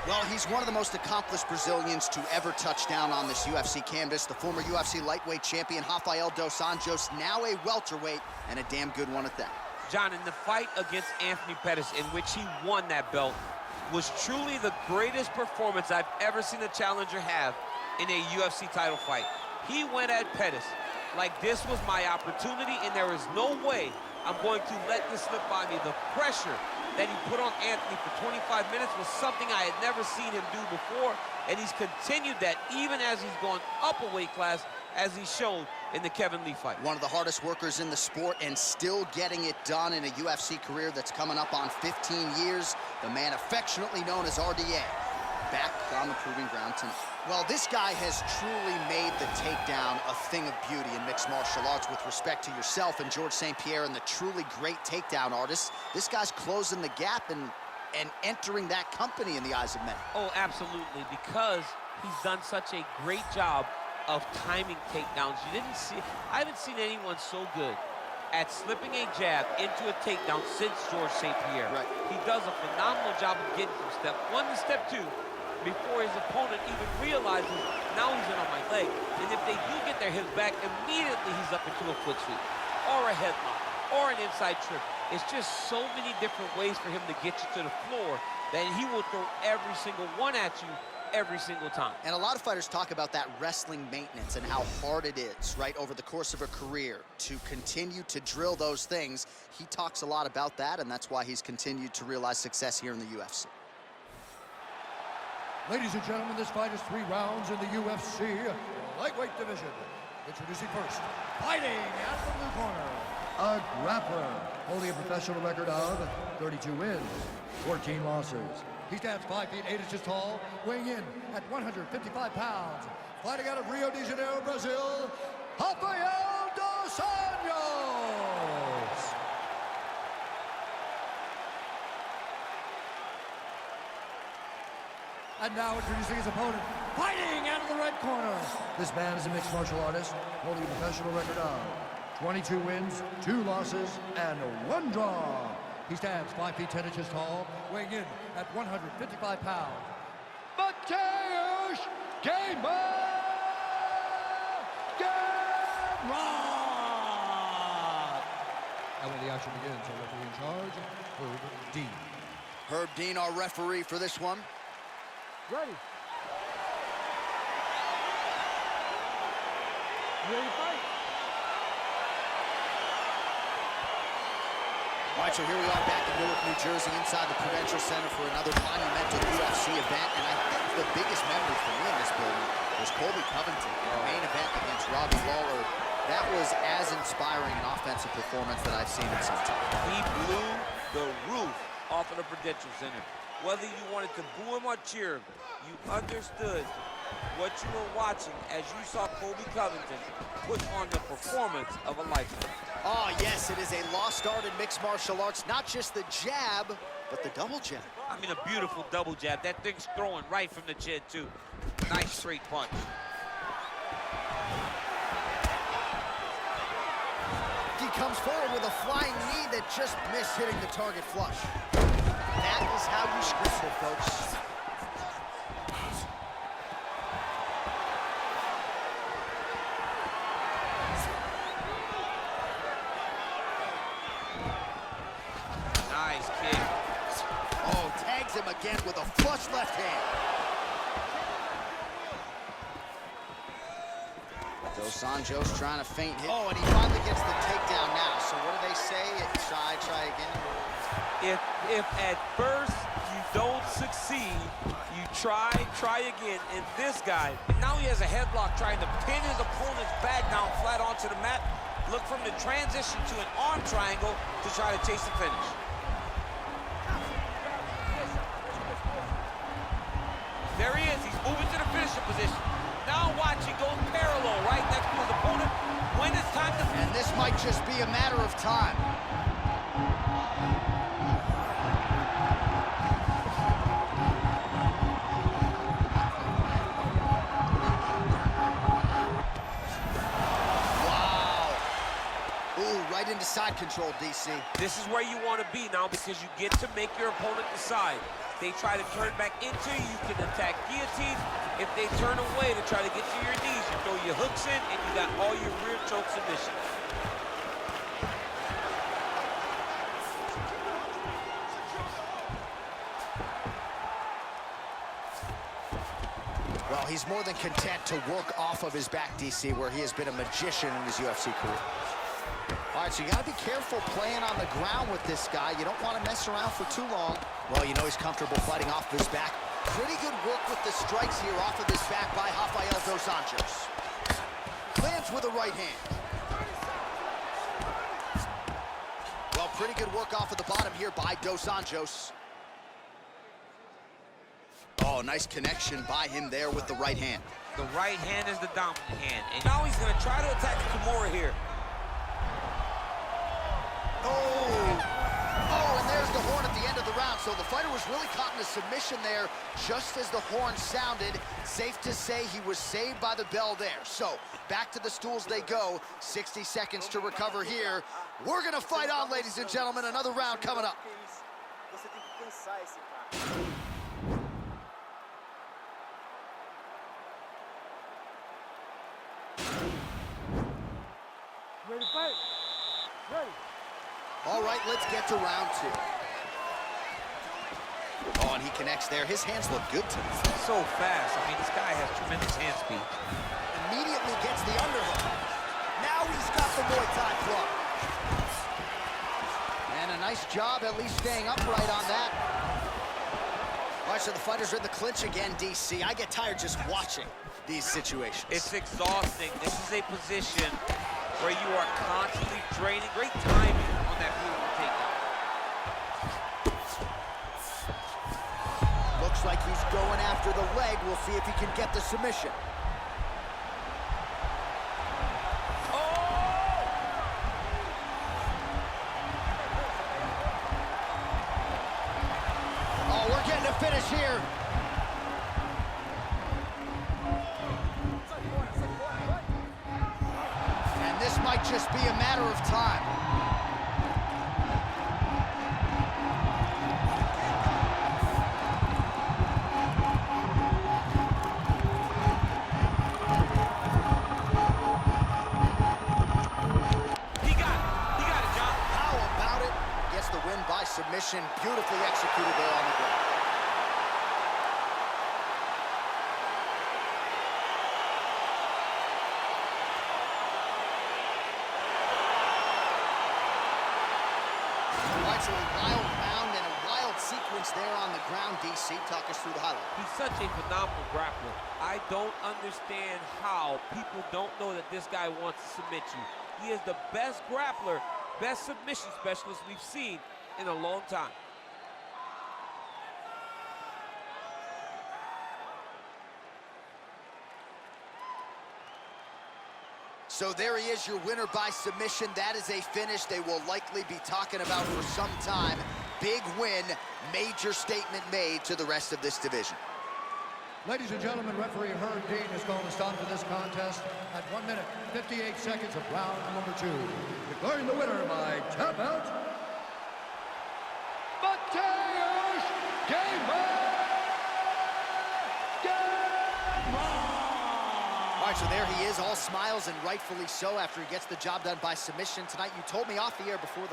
Well, he's one of the most accomplished Brazilians to ever touch down on this UFC canvas. The former UFC lightweight champion, Rafael Dos Anjos, now a welterweight, and a damn good one at that. John, in the fight against Anthony Pettis, in which he won that belt, was truly the greatest performance I've ever seen a challenger have in a UFC title fight. He went at Pettis like this was my opportunity, and there is no way I'm going to let this slip by me. The pressure that he put on Anthony for 25 minutes was something I had never seen him do before, and he's continued that even as he's gone up a weight class, as he showed in the Kevin Lee fight. One of the hardest workers in the sport and still getting it done in a UFC career that's coming up on 15 years. The man affectionately known as RDA, back on the proving ground tonight. Well, this guy has truly made the takedown a thing of beauty in mixed martial arts. With respect to yourself and George St. Pierre and the truly great takedown artists, this guy's closing the gap and entering that company in the eyes of many. Oh, absolutely, because he's done such a great job of timing takedowns. I haven't seen anyone so good at slipping a jab into a takedown since George St. Pierre. Right. He does a phenomenal job of getting from step one to step two before his opponent even realizes now he's in on my leg. And if they do get their hips back, immediately he's up into a foot sweep or a headlock or an inside trip. It's just so many different ways for him to get you to the floor that he will throw every single one at you every single time. And a lot of fighters talk about that wrestling maintenance and how hard it is, right, over the course of a career to continue to drill those things. He talks a lot about that, and that's why he's continued to realize success here in the UFC. Ladies and gentlemen, this fight is 3 rounds in the UFC lightweight division. Introducing first, fighting out of the blue corner, a grappler holding a professional record of 32 wins, 14 losses. He stands 5 feet 8 inches tall, weighing in at 155 pounds. Fighting out of Rio de Janeiro, Brazil, Rafael Dos Anjos. And now introducing his opponent, fighting out of the red corner. This man is a mixed martial artist, holding a professional record of 22 wins, 2 losses, and 1 draw. He stands 5 feet 10 inches tall, weighing in at 155 pounds. Mateusz Gamrot! And when the action begins, our referee in charge, Herb Dean. Herb Dean, our referee for this one. Ready. Ready to fight? All right, so here we are back in Newark, New Jersey, inside the Prudential Center for another monumental UFC event. And I think the biggest memory for me in this building was Colby Covington in the main event against Robbie Lawler. That was as inspiring an offensive performance that I've seen in some time. He blew the roof off of the Prudential Center. Whether you wanted to boo him or cheer him, you understood what you were watching as you saw Colby Covington put on the performance of a lifetime. Oh, yes, it is a lost art in mixed martial arts. Not just the jab, but the double jab. I mean, a beautiful double jab. That thing's throwing right from the chin, too. Nice straight punch. He comes forward with a flying knee that just missed hitting the target flush. That is how you script it, folks. Nice kick. Oh, tags him again with a flush left hand. Dos Anjos trying to feint hit. Oh, and he finally gets the takedown now. So what do they say? Try again. If at first you don't succeed, you try again. And this guy, now he has a headlock trying to pin his opponent's back down flat onto the mat. Look from the transition to an arm triangle to try to chase the finish. There he is. He's moving to the finishing position. Now watch, he goes parallel right next to his opponent. When it's time to... And this might just be a matter of time. Wow. Ooh, right into side that control, DC. This is where you want to be now because you get to make your opponent decide. They try to turn back into you can attack guillotine. If they turn away to try to get to your knees, you throw your hooks in and you got all your rear choke submissions. Well, he's more than content to work off of his back, DC, where he has been a magician in his UFC career. All right, so you got to be careful playing on the ground with this guy. You don't want to mess around for too long. Well, you know he's comfortable fighting off his back. Pretty good work with the strikes here off of this back by Rafael Dos Anjos. Lands with a right hand. Well, pretty good work off of the bottom here by Dos Anjos. Oh, nice connection by him there with the right hand. The right hand is the dominant hand. And now he's going to try to attack Kimura here. Oh, and there's the horn at the end of the round. So the fighter was really caught in a submission there just as the horn sounded. Safe to say he was saved by the bell there. So back to the stools they go. 60 seconds to recover here. We're going to fight on, ladies and gentlemen. Another round coming up. Ready to fight? Ready. All right, let's get to round two. Oh, and he connects there. His hands look good to me. So fast. I mean, this guy has tremendous hand speed. Immediately gets the underhook. Now he's got the Muay Thai club. And a nice job at least staying upright on that. All right, so the fighters are in the clinch again, DC. I get tired just watching these situations. It's exhausting. This is a position where you are constantly draining. Great timing on that beautiful takedown. Looks like he's going after the leg. We'll see if he can get the submission. Oh, we're getting a finish here. And this might just be a matter of time. Submission, beautifully executed there on the ground. All right, so a wild round and a wild sequence there on the ground. DC, talk us through the highlight. He's such a phenomenal grappler. I don't understand how people don't know that this guy wants to submit you. He is the best grappler, best submission specialist we've seen in a long time. So there he is, your winner by submission. That is a finish they will likely be talking about for some time. Big win, major statement made to the rest of this division. Ladies and gentlemen, referee Herb Dean is going to stop for this contest at 1 minute, 58 seconds of round number 2. Declaring the winner by tap out, Mateusz Gamrot! All right, so there he is, all smiles and rightfully so after he gets the job done by submission. Tonight, you told me off the air before the